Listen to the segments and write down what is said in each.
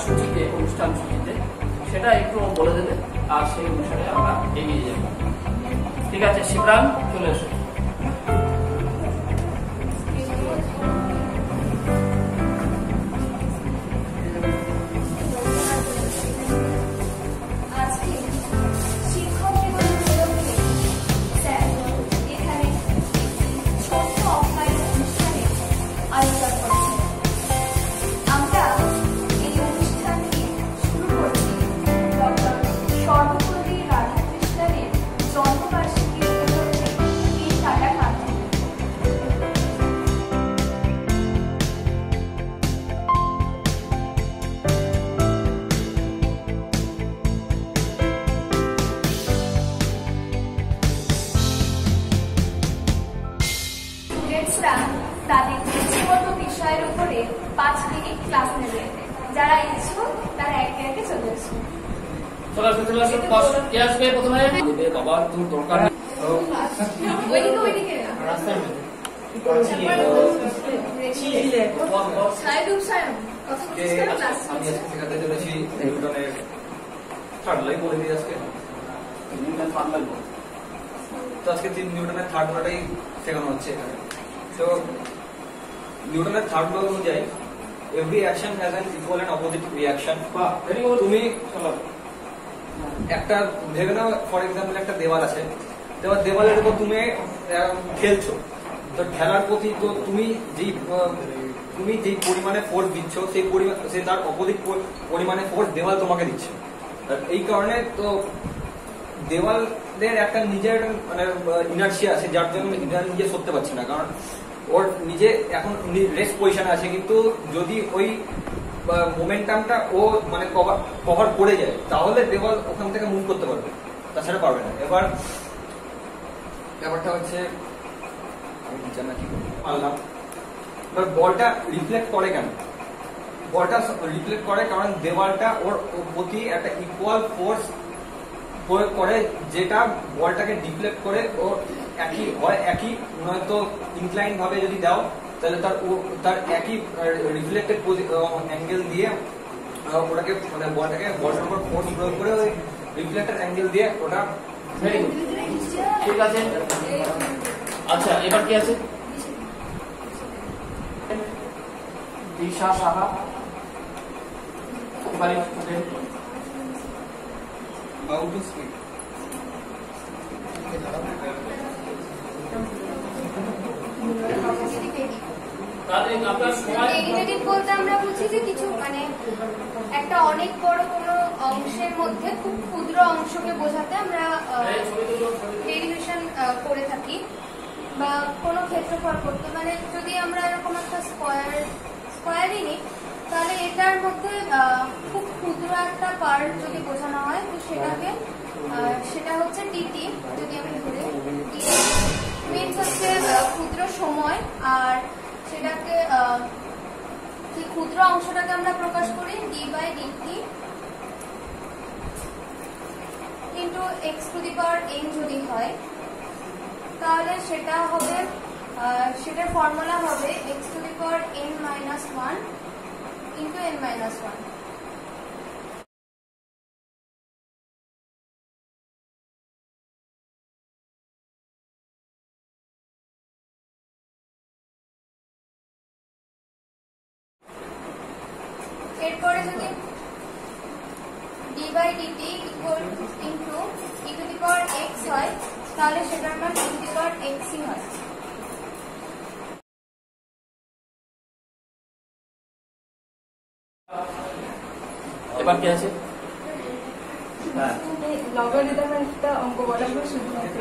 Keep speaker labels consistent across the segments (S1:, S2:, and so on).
S1: সূচিতে অনুষ্ঠান সূচিতে সেটা একটু বলে দেবে আর সেই অনুসারে আমরা এগিয়ে যাব। ঠিক আছে, শিবরাম চলে এসো।
S2: তাদের ইচ্ছেমত বিষয়ের উপরে 5 মিনিট ক্লাস নেবে। যারা ইচ্ছুক তারা একে একে চলে আসুন।
S3: আজকে নিউটনের থার্ড লটাই শেখানো হচ্ছে এখানে। তো নিউটনের থার্ড ল অনুযায়ী every action has an equal and opposite reaction. তুমি একটা ভেবে নাও, ফর এক্সাম্পল একটা দেওয়াল আছে, দেওয়ালের উপর তুমি খেলছো, তো খেলার প্রতি তো তুমি যেই পরিমাণে ফোর্স দিচ্ছ সেই তার অপোজিট পরিমাণে ফোর্স দেওয়াল তোমাকে দিচ্ছে। এই কারণে তো দেওয়ালের একটা নিজের মানে ইনার্সিয়া আছে, যার জন্য নিজে সরতে পারছে না, কারণ ওর নিজে এখন রেস্ট পজিশনে আছে। কিন্তু যদি ওই মোমেন্টামটা ও মানে কভার করে যায় তাহলে দেওয়াল ওখান থেকে মুভ করতে পারবে, তাছাড়া পারবে না। এবার ব্যাপারটা হচ্ছে আমি নিচে না কি পারলাম, এবার বলটা রিফ্লেক্ট করে কেন? বলটা রিফ্লেক্ট করে কারণ দেওয়ালটা ওর প্রতি একটা ইকুয়াল ফোর্স প্রয়োগ করে, যেটা বলটাকে ডিফ্লেক্ট করে ও একই নয়তো ইনক্লাইন ভাবে যদি দাও তাহলে তার একই রিফ্লেক্টেড অ্যাঙ্গেল দিয়ে ওটাকে মানে বলটার উপর ফোর্স প্রয়োগ করে ওই রিফ্লেক্টেড অ্যাঙ্গেল দিয়ে ওটা।
S1: ঠিক আছে, আচ্ছা এবার কি আছে? Disha Saha student
S3: how to speak.
S2: Negative বলতে আমরা বুঝি যে কিছু মানে একটা অনেক বড় কোনো অংশের মধ্যে খুব ক্ষুদ্র অংশকে বোঝাতে আমরা ডেরিভেশন করে থাকি, বা কোনো ক্ষেত্রফল করতে। মানে যদি আমরা এরকম একটা স্কোয়ারই নিই তাহলে এটার মধ্যে খুব ক্ষুদ্র একটা পার্ট যদি বোঝানো হয় তো সেটা হচ্ছে টিটি। যদি আমি ধরে মিনস হচ্ছে ক্ষুদ্র সময়, আর সেটাকে কি ক্ষুদ্র অংশটাকে আমরা প্রকাশ করি d/dt ইন্টু x⁴n যদি হয় তাহলে সেটা হবে সেটার ফর্মুলা হবে x⁴n - 1 ইন্টু n - 1। এরপরে যদি d/dt ইন্টু e⁴x হয় তাহলে সেটার মান e⁴x হয়।
S1: এবার কি আছে?
S4: লগারিদমের একটা অঙ্ক বলা হয় শুধুমাত্র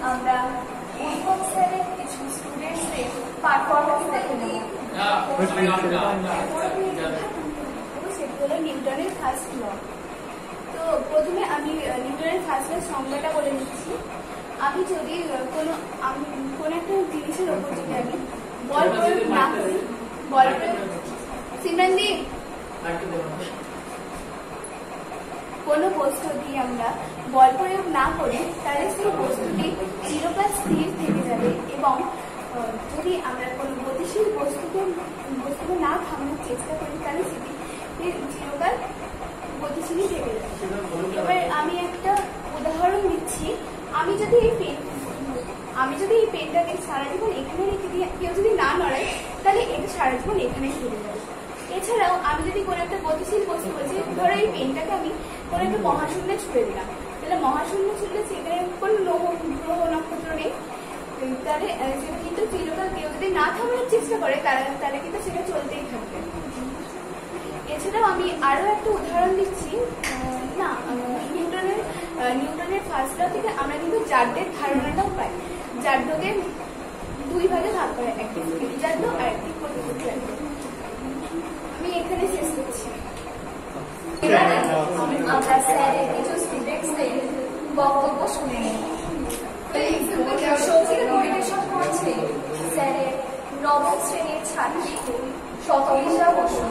S2: আমরা উদ্ভব স্যারের কিছু স্টুডেন্টসদের পারফরমেন্স দেখে নেব। সেটি হলো নিউটনের ফার্স্ট ল। তো প্রথমে আমি নিউটনের ফার্স্ট ল সংজ্ঞাটা বলে নিচ্ছি। আমি যদি কোনো একটা জিনিসের ওপর যদি আমি বল প্রয়োগ না করি, বল প্রয়োগ সিমরানদি কোনো বস্তু দিয়ে আমরা বল প্রয়োগ না করে তাহলে সেই বস্তুটি চিরকাল স্থির থেকে যাবে, এবং যদি আমরা কোনো গতিশীল বস্তুকে না থামানোর চেষ্টা করি তাহলে সেটি চিরকাল গতিশীলই থেকে যাবে। এবার আমি একটা উদাহরণ দিচ্ছি। আমি যদি এই পেনটাকে সারা জীবন এখানে রেখে দিই, কেউ যদি না নড়ায় তাহলে এটা সারা জীবন এখানে থেকে যাবে। এছাড়াও আমি যদি কোনো একটা গতিশীল বস্তু বলছি, ধরো এই পেনটাকে আমি কোনো একটা মহাশূন্যে ছুড়ে দিলাম, তাহলে মহাশূন্য ছুড়লে সেখানে কোনো গ্রহ নক্ষত্র নেই, তাহলে সেটা কিন্তু চিরকাল কেউ যদি না থামানোর চেষ্টা করে তাহলে কিন্তু সেটা চলতেই থাকবে। এছাড়াও আমি আরো একটা উদাহরণ দিচ্ছি। না, নিউটনের ফার্স্ট ল থেকে আমরা কিন্তু জাড্যের ধারণাটাও পাই। জাড্যকে দুই ভাগে ভাগ করে, একটি স্থির জাড্য আর একটি প্রতিপদ জাড্য। আমি এখানে শেষ করছি। আমরা স্যারের কিছু স্টুডেন্টসদের বক্তব্য শুনে নিই। সঙ্গীত পরিবেশন করছে স্যারের নবম শ্রেণীর ছাত্রী শতবিশা বসু।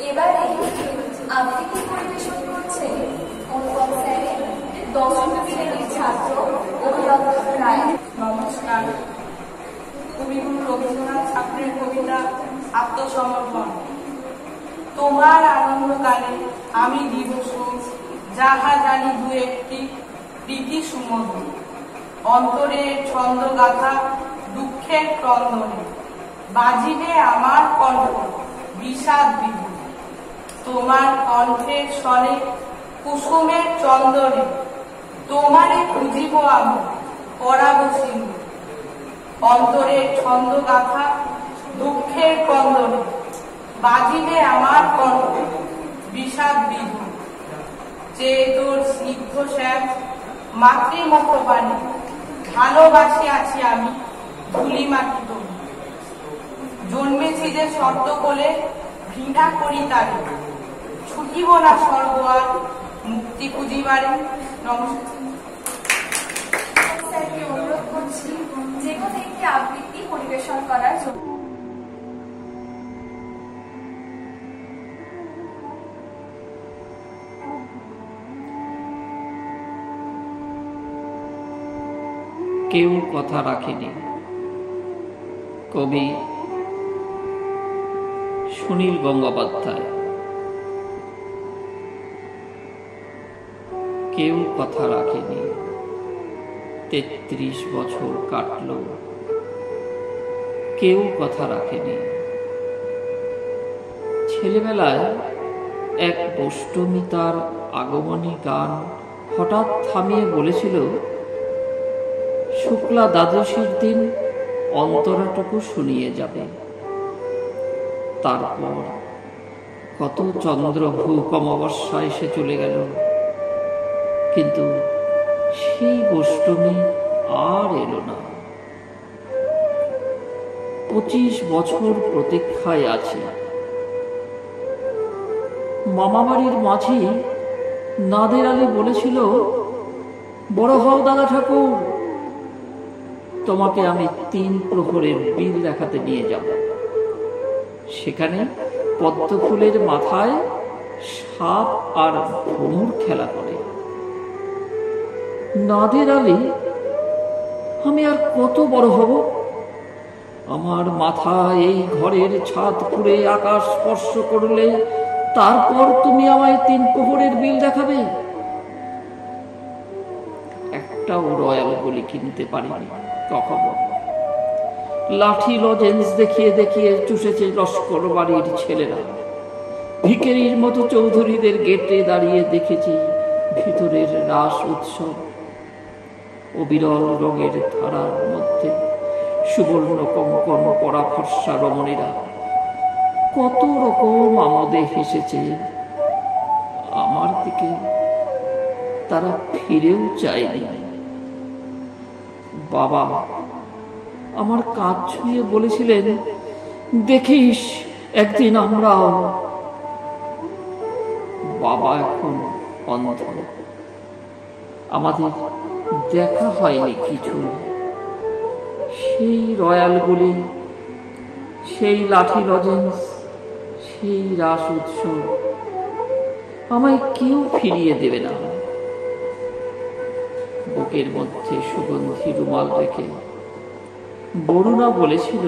S5: এবারে আবৃত্তি পরিবেশন করছে অনুপম স্যারের দশম শ্রেণীর ছাত্র অভিভাবক রায়।
S6: নমস্কার। কবিগুরু রবীন্দ্রনাথ ঠাকুরের কবিতা আত্মসমর্পণ। তোমার আনন্দকালে আমি দিব সুখ, যাহা জানি দু একটি প্রীতি সুমধুর। অন্তরের ছন্দ গাথা দুঃখের ক্রন্দনে, বাজিবে আমার কণ্ঠ বিষাদ বিহু। তোমার কণ্ঠের স্বরে কুসুমের চন্দনে, তোমারে খুঁজিব আমি পরাব সিন্ধু। অন্তরের ছন্দ গাথা দুঃখের ক্রন্দনে, বাজিবে আমার কণ্ঠ বিষাদ বিহু। যে তোর স্নিগ্ধ শ্যাম মাতৃমুখ বাণী, ভালোবাসি আছি আমি ধুলি মাটি তরু। জন্মেছি যে শব্দ কোলে, ঘৃণা করি তারে, ছুটিব না স্বর্গ আর মুক্তি খুঁজিবারে। নমস্কার।
S5: স্যারকে অনুরোধ করছি যে কোনো একটি আবৃত্তি পরিবেশন করার জন্য।
S1: কেউ কথা রাখেনি। কবি সুনীল গঙ্গোপাধ্যায়। কেউ কথা রাখেনি। 33 বছর কাটল, কেউ কথা রাখেনি। ছেলেবেলায় এক অষ্টমী তার আগমনী গান হঠাৎ থামিয়ে বলেছিল, শুক্লা দ্বাদশীর দিন অন্তরাটুকু শুনিয়ে যাবে। তারপর কত চন্দ্রভূ অমাবস্যা এসে চলে গেল, কিন্তু সেই অষ্টমী আর এলো না। 25 বছর প্রতীক্ষায় আছি। মামাবাড়ির মাঝি নাদের আলী বলেছিল, বড় হও দাদা ঠাকুর, তোমাকে আমি 3 প্রহরের বিল দেখাতে নিয়ে যাব। সেখানে পদ্ম ফুলের মাথায় সাপ আর ভ্রমর খেলা করে। নাদের আলী, আমি আর কত বড় হব? আমার মাথা এই ঘরের ছাদ পুড়ে আকাশ স্পর্শ করলে তারপর তুমি আমায় 3 প্রহরের বিল দেখাবে? একটাও রয়্যাল বলি কিনতে পারিনি কখনো। লাঠি লজেন্স দেখিয়ে দেখিয়ে চুষেছে লস্কর বাড়ির ছেলেরা। ভিখারির মতো চৌধুরীদের গেটে দাঁড়িয়ে দেখেছি ভিতরের রাস উৎসব। অবিরল রঙের ধারার মধ্যে সুবর্ণ কঙ্কণ পরা ফর্সা রমণীরা কত রকম আমোদে হেসেছে। আমার দিকে তারা ফিরেও চায়নি। বাবা আমার কাঁধ ছুঁয়ে বলেছিলেন, দেখিস একদিন আমরাও। বাবা এখন অন্ধ, আমাদের দেখা হয়নি কিছু। সেই রয়্যালগুলি, সেই লাঠি লজেন্স, সেই রাস উৎসব আমায় কেউ ফিরিয়ে দেবে না। বুকের মধ্যে সুগন্ধি রুমাল রেখে বরুণা বলেছিল,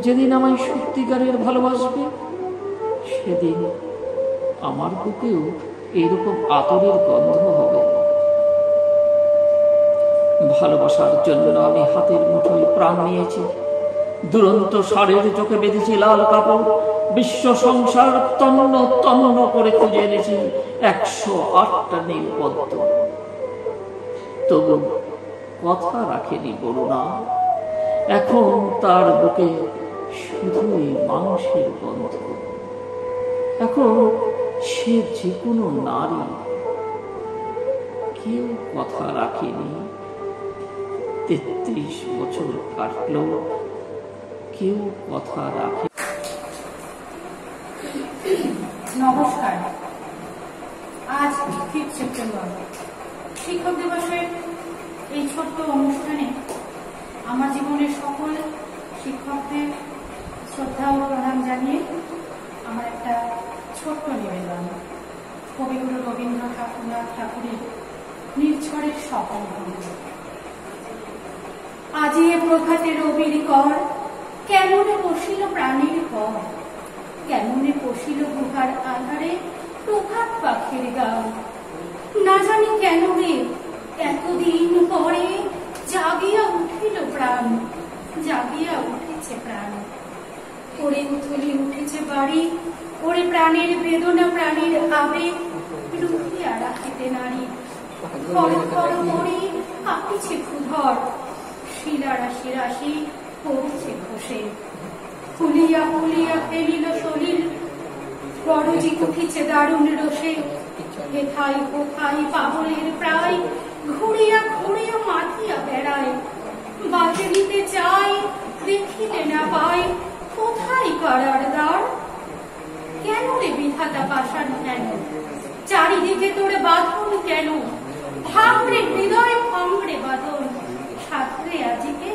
S1: যেদিন আমায় সত্যিকারের ভালোবাসবে সেদিন আমার বুকেও এইরকম আতরের গন্ধ হবে। ভালোবাসার জন্য আমি হাতের মুঠোয় প্রাণ নিয়েছি। দুরন্ত ষাঁড়ের চোখে বেঁধেছি লাল কাপড়। বিশ্ব সংসার তন্ন তন্ন করে খুঁজে এনেছি 108টা নীল পদ্ম। তবু কথা রাখেনি বরুণা। এখন তার বুকে শুধুই মাংসের গন্ধ। এখন সে যে কোনো নারী। কেউ কথা রাখেনি। 33 বছর কাটল, কেউ কথা রাখে।
S7: নমস্কার। আজ 5 সেপ্টেম্বর শিক্ষক দিবসের এই ছোট্ট অনুষ্ঠানে আমার জীবনের সকল শিক্ষকদের শ্রদ্ধা ও প্রণাম জানিয়ে আমার একটা ছোট্ট নিবেদন। কবিগুরু রবীন্দ্রনাথ ঠাকুরের নির্ঝরের স্বপন। আজি এ প্রভাতে রবির কর, কেমনে বসিল প্রাণীর ঘর, কেমনে বসিল গুহার আধারে প্রভাত পাখির গান। না জানি কেন রে এতদিন পরে জাগিয়া উঠিল প্রাণ, জাগিয়া উঠেছে প্রাণ। ওরে উথলি উঠেছে বাড়ি, ওরে প্রাণের বেদনা প্রাণীর আবেগ রুহিয়া রাখিতে নারী। খর খর করে কাঁপিছে ক্ষুধর, শিলা রাশি রাশি পড়ছে ঘষে। ফুলিয়া ফুলিয়া ফেলিল সলিল, বড়জি উঠিছে দারুণ রোষে। হেথাই কোথাই পাগলের প্রায়, ঘুরিয়া ঘুরিয়া মাথিয়া বেড়ায়। বাজে দিতে চাই দেখিলে না পাই, কোথায় কারার দ্বার। কেন রে বিধাতা পাষাণ কেন, চারিদিকে তোরে বাঁধন কেন। ভাঙরে হৃদয় ভাঙরে বাঁধন, সাঁতরে আজিকে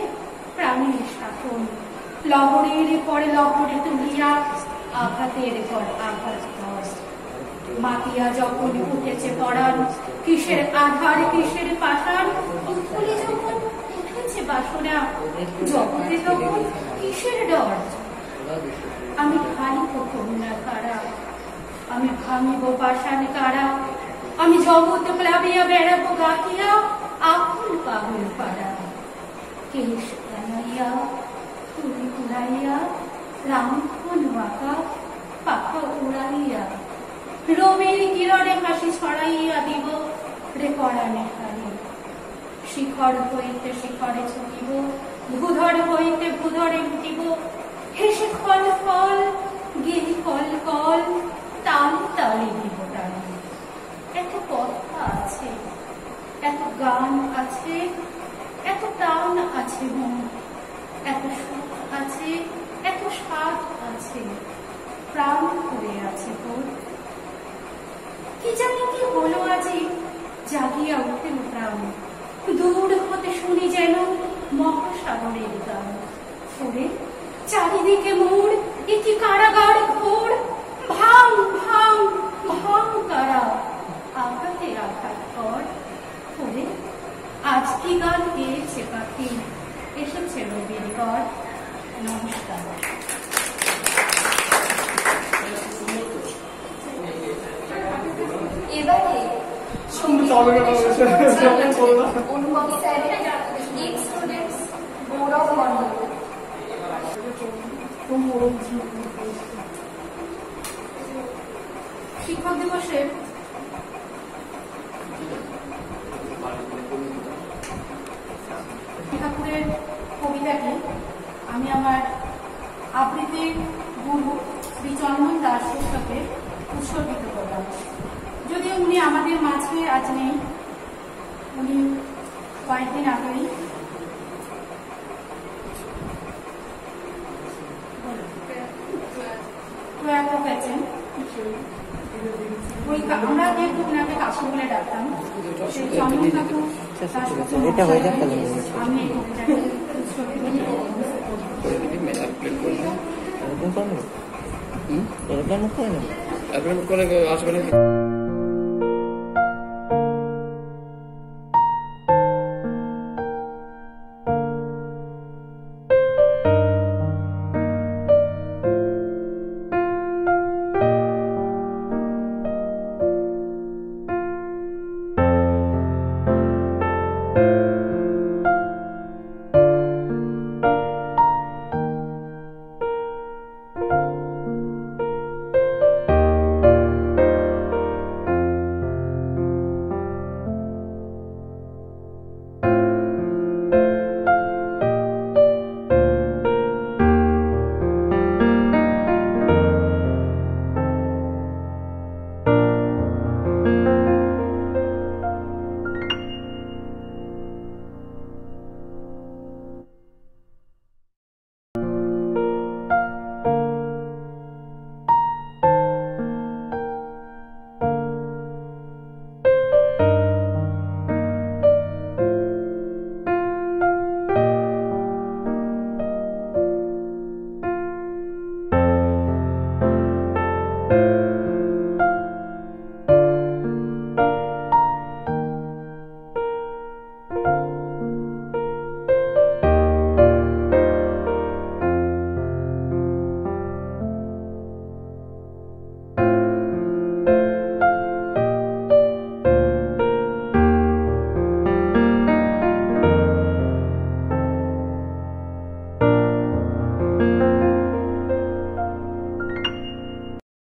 S7: প্রাণীর শাসন। লহরের পরে লহরে তুলিয়া, আঘাতের পর আঘাত কর। মাতিয়া যখন উঠেছে পরাণ, কিসের আধার কিসের পাষাণ, উৎফুলি যখন উঠেছে বাসনা, জগতে তখন কিসের ডর। আমি ভাঙিব কন্যা কারা, আমি ভাঙিব পাষাণ কারা, আমি জগৎ প্লাবিয়া বেড়াবো গাহিয়া আকুল পাগল পাড়া। কেশ টানাইয়া তুলি উড়াইয়া রামক্ষণ আঁকা পাখা উড়াইয়া, রবির কিরণে হাসি ছড়াইয়া দিব রে পরাণে হারি। শিখর হইতে শিখরে ছুটিব, ভূধর হইতে ভূধরে উঠিব, হেসে ফল ফল গেলি কল কল, তাল তালে দিব তালে। এত কথা আছে, এত গান আছে, এত টান আছে মন, এত সুখ আছে, এত স্বাদ আছে, প্রাণ করে আছে তোর। কি জানি কি হলো আজি, জাগিয়া উঠেন প্রাণ, দূর হতে শুনি যেন মহাসাগরের গান। ওরে চারিদিকে মোড়, একি কারাগার ঘোর, ভাঙ ভাঙ ভাঙ কারা, আঘাতে আঘাত কর। ওরে আজ কি গান গেয়েছে পাখি, এসেছে রবির কর। নমস্কার।
S5: এবারে অনুপম স্যারের এইট স্টুডেন্টস গৌরব মন্ডল।
S7: শিক্ষক দিবসের ঠাকুরের কবিতাটি আমি আমার আবৃত্তির গুরু শ্রী চন্দন দাস পুস্তকে উৎসর্গিত করলাম। যদিও উনি আমাদের মাঝে আজ নেই, উনি কয়েকদিন আগেই প্রয়াত হয়েছেন। ওই আমরা যেহেতু ওনাকে কাকু বলে ডাকতাম, সেই চন্দন কাকু আমি এই কবিতাটি
S1: এরকম করে আসবেন